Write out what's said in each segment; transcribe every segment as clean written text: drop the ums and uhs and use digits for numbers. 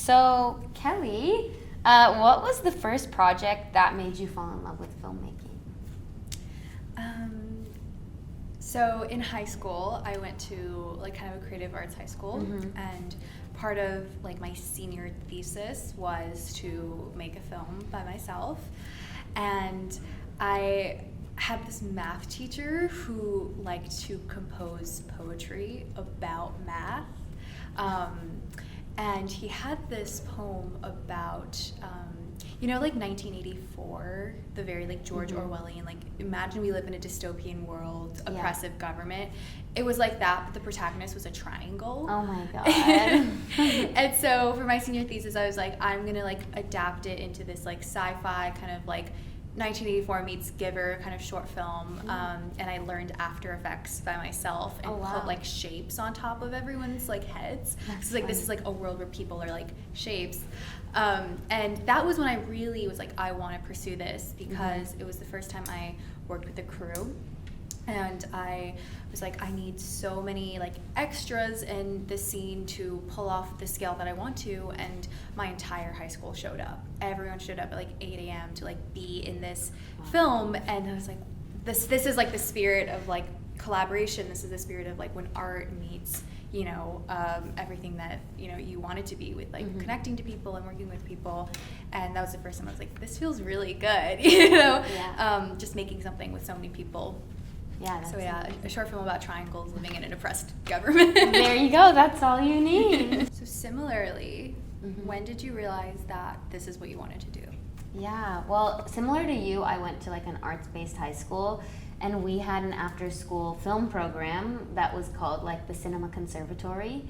So, Kelly, what was the first project that made you fall in love with filmmaking? So in high school, I went to like kind of a creative arts high school, and part of like my senior thesis was to make a film by myself. And I had this math teacher who liked to compose poetry about math. And he had this poem about, like 1984, the very like George Orwellian, like imagine we live in a dystopian world, oppressive government. It was like that, but the protagonist was a triangle. Oh my God. And so for my senior thesis, I was like, I'm gonna like adapt it into this like sci-fi kind of like 1984 meets Giver kind of short film, and I learned After Effects by myself and put like shapes on top of everyone's like heads. So like this is like a world where people are like shapes, and that was when I really was like, I want to pursue this, because it was the first time I worked with a crew. And I was like, I need so many like extras in the scene to pull off the scale that I want to. And my entire high school showed up. Everyone showed up at like 8 a.m. to like be in this film. And I was like, this is like the spirit of like collaboration. This is the spirit of like when art meets, everything that, you want it to be, with like connecting to people and working with people. And that was the first time I was like, this feels really good, just making something with so many people. Yeah. So a short film about triangles living in an oppressed government. There you go. That's all you need. So similarly, when did you realize that this is what you wanted to do? Yeah. Well, similar to you, I went to like an arts-based high school, and we had an after-school film program that was called like the Cinema Conservatory.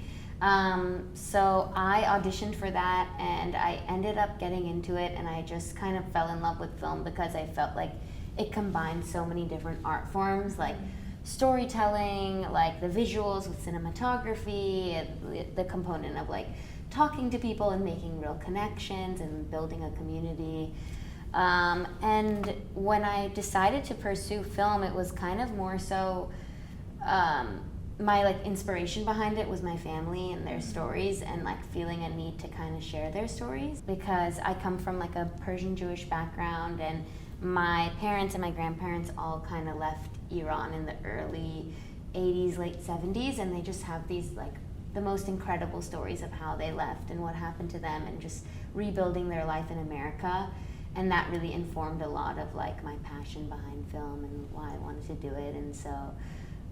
So I auditioned for that, and I ended up getting into it, and I just kind of fell in love with film because I felt like it combined so many different art forms, like storytelling, like the visuals with cinematography, and the component of like talking to people and making real connections and building a community. And when I decided to pursue film, it was kind of more so my like inspiration behind it was my family and their stories, and like feeling a need to kind of share their stories, because I come from like a Persian Jewish background, and my parents and my grandparents all kind of left Iran in the early 80s, late 70s, and they just have these like the most incredible stories of how they left and what happened to them and just rebuilding their life in America. And that really informed a lot of like my passion behind film and why I wanted to do it. And so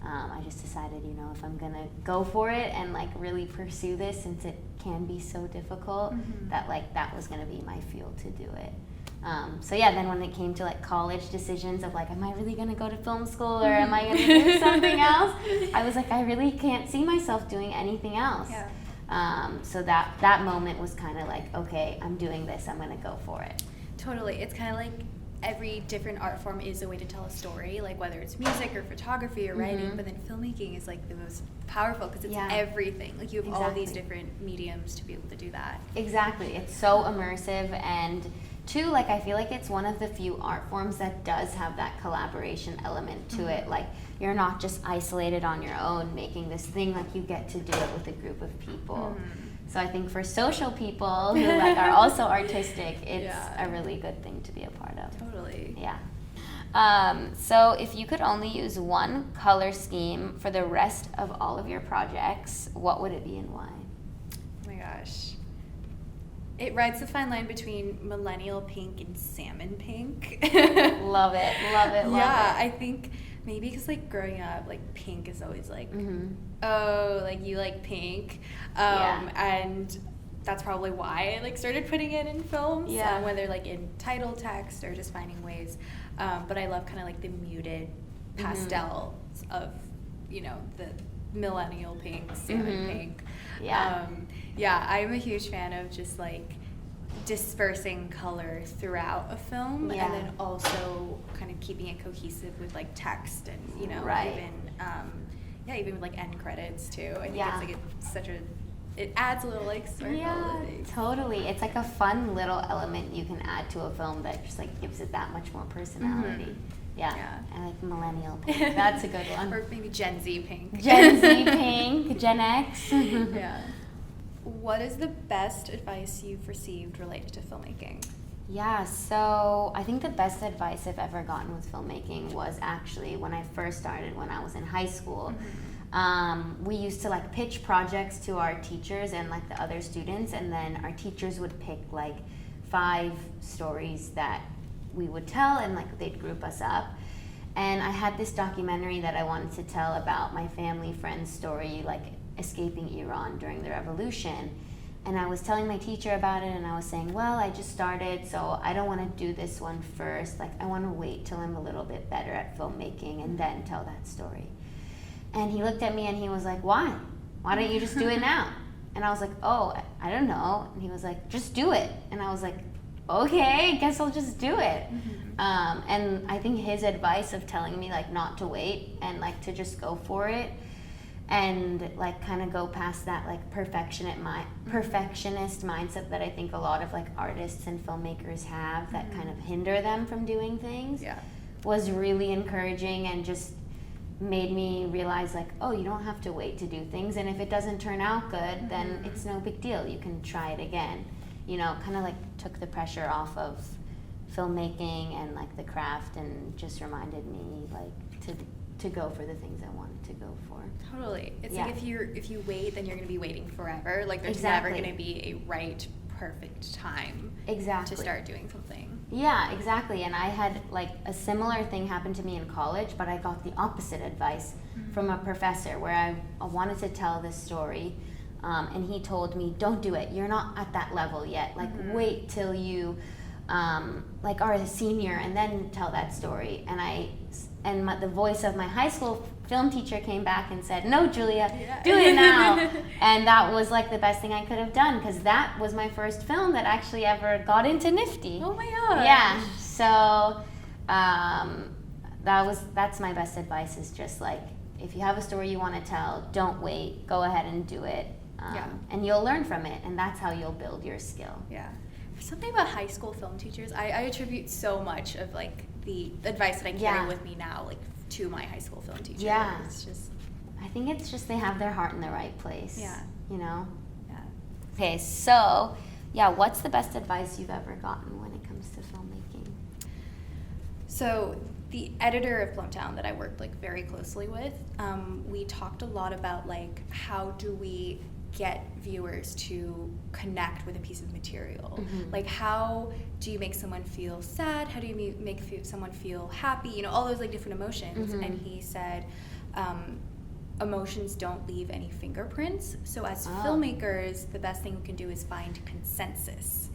I just decided, if I'm gonna go for it and like really pursue this, since it can be so difficult, that like that was gonna be my fuel to do it. Then when it came to like college decisions of like, am I really gonna go to film school or am I gonna do something else? I was like, I really can't see myself doing anything else. So that moment was kind of like, okay, I'm doing this, I'm gonna go for it. Totally. It's kind of like every different art form is a way to tell a story, like whether it's music or photography or writing, but then filmmaking is like the most powerful because it's everything. Like you have all these different mediums to be able to do that. Exactly. It's so immersive, and two, like I feel like it's one of the few art forms that does have that collaboration element to it. Like you're not just isolated on your own making this thing, like you get to do it with a group of people. So I think for social people who like are also artistic, it's a really good thing to be a part of. Totally. Yeah. So if you could only use one color scheme for the rest of all of your projects, what would it be and why? Oh my gosh. It rides the fine line between millennial pink and salmon pink. Love it, love it, love it. Yeah, I think maybe because like growing up, like pink is always like, oh, like you like pink. And that's probably why I like started putting it in films, whether like in title text or just finding ways. But I love kind of like the muted pastels of, the millennial pink, salmon pink. I'm a huge fan of just like dispersing color throughout a film, and then also kind of keeping it cohesive with like text and even with like end credits too. I think it adds a little like circle. Totally. It's like a fun little element you can add to a film that just like gives it that much more personality. I like millennial pink. That's a good one. Or maybe Gen Z pink. Gen Z pink, Gen X. what is the best advice you've received related to filmmaking? Yeah, so I think the best advice I've ever gotten with filmmaking was actually when I first started when I was in high school. We used to like pitch projects to our teachers and like the other students, and then our teachers would pick like 5 stories that we would tell, and like they'd group us up. And I had this documentary that I wanted to tell about my family friend's story, like escaping Iran during the revolution. And I was telling my teacher about it, and I was saying, well, I just started, so I don't want to do this one first. Like, I want to wait till I'm a little bit better at filmmaking and then tell that story. And he looked at me and he was like, why? Why don't you just do it now? And I was like, oh, I don't know. And he was like, just do it. And I was like, okay, I guess I'll just do it. And I think his advice of telling me like not to wait and like to just go for it and like kind of go past that like perfectionist mindset that I think a lot of like artists and filmmakers have that kind of hinder them from doing things was really encouraging, and just made me realize like, oh, you don't have to wait to do things, and if it doesn't turn out good, then it's no big deal, you can try it again. You know, kind of like took the pressure off of filmmaking and like the craft, and just reminded me like to go for the things I wanted to go for. Totally. It's like if you wait, then you're going to be waiting forever. Like there's never going to be a right, perfect time to start doing something. Yeah, exactly. And I had like a similar thing happen to me in college, but I got the opposite advice from a professor where I wanted to tell this story. And he told me, don't do it. You're not at that level yet. Like, wait till you like are a senior and then tell that story. And the voice of my high school film teacher came back and said, no, Julia, do it now. And that was like the best thing I could have done, because that was my first film that actually ever got into NFFTY. Oh my god. Yeah. So that's my best advice, is just like, if you have a story you want to tell, don't wait. Go ahead and do it. And you'll learn from it, and that's how you'll build your skill. Yeah. Something about high school film teachers, I attribute so much of like the advice that I carry with me now, like to my high school film teacher. Yeah. It's just, I think it's just they have their heart in the right place. Yeah. You know? Yeah. Okay, so what's the best advice you've ever gotten when it comes to filmmaking? So the editor of Plumtown that I worked like very closely with, we talked a lot about like how do we get viewers to connect with a piece of material. Like, how do you make someone feel sad? How do you make someone feel happy? You know, all those like different emotions. And he said, emotions don't leave any fingerprints. So as filmmakers, the best thing we can do is find consensus.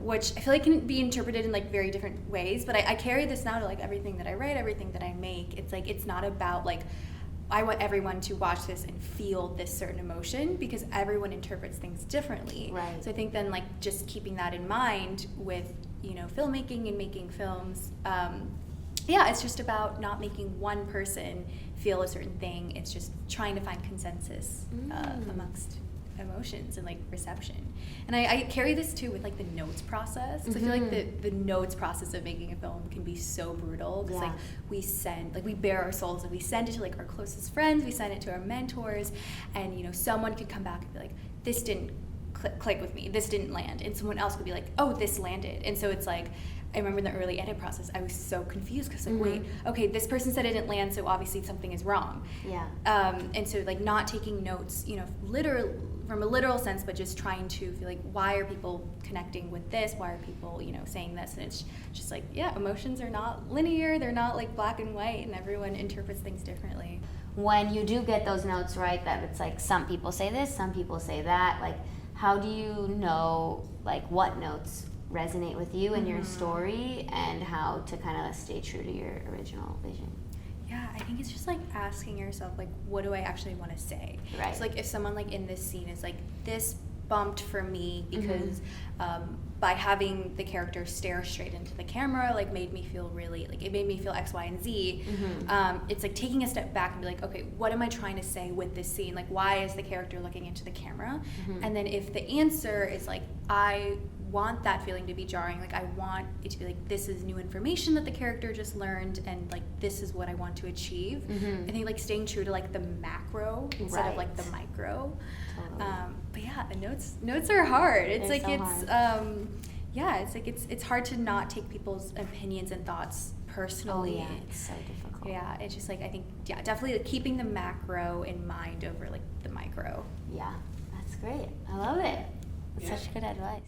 Which I feel like can be interpreted in like very different ways, but I carry this now to like everything that I write, everything that I make. It's like, it's not about like, I want everyone to watch this and feel this certain emotion, because everyone interprets things differently. Right. So I think then like just keeping that in mind with, you know, filmmaking and making films, it's just about not making one person feel a certain thing. It's just trying to find consensus amongst emotions and like reception. And I carry this too with like the notes process. I feel like the notes process of making a film can be so brutal, because like we bare our souls and we send it to like our closest friends, we send it to our mentors, and you know, someone could come back and be like, this didn't click with me, this didn't land, and someone else could be like, oh, this landed. And so it's like, I remember in the early edit process, I was so confused, because like, wait, okay, this person said it didn't land, so obviously something is wrong. And so like not taking notes, you know, from a literal sense, but just trying to feel like, why are people connecting with this? Why are people, you know, saying this? And it's just like, emotions are not linear. They're not like black and white, and everyone interprets things differently. When you do get those notes right, that it's like some people say this, some people say that, like how do you know like what notes resonate with you and your story, and how to kind of stay true to your original vision? Yeah, I think it's just like asking yourself, like, what do I actually want to say? Right. So like if someone like in this scene is like, this bumped for me because by having the character stare straight into the camera, like made me feel really, like it made me feel X, Y, and Z. It's like taking a step back and be like, okay, what am I trying to say with this scene? Like, why is the character looking into the camera? And then if the answer is like, I want that feeling to be jarring. Like I want it to be like, this is new information that the character just learned, and like this is what I want to achieve. I think like staying true to like the macro instead of like the micro. Totally. But yeah, the notes are hard. It's They're like so it's hard. yeah, it's like it's hard to not take people's opinions and thoughts personally. Oh yeah, it's so difficult. Yeah, it's just like, I think, yeah, definitely like keeping the macro in mind over like the micro. Yeah, that's great. I love it. It's Yeah. such good advice.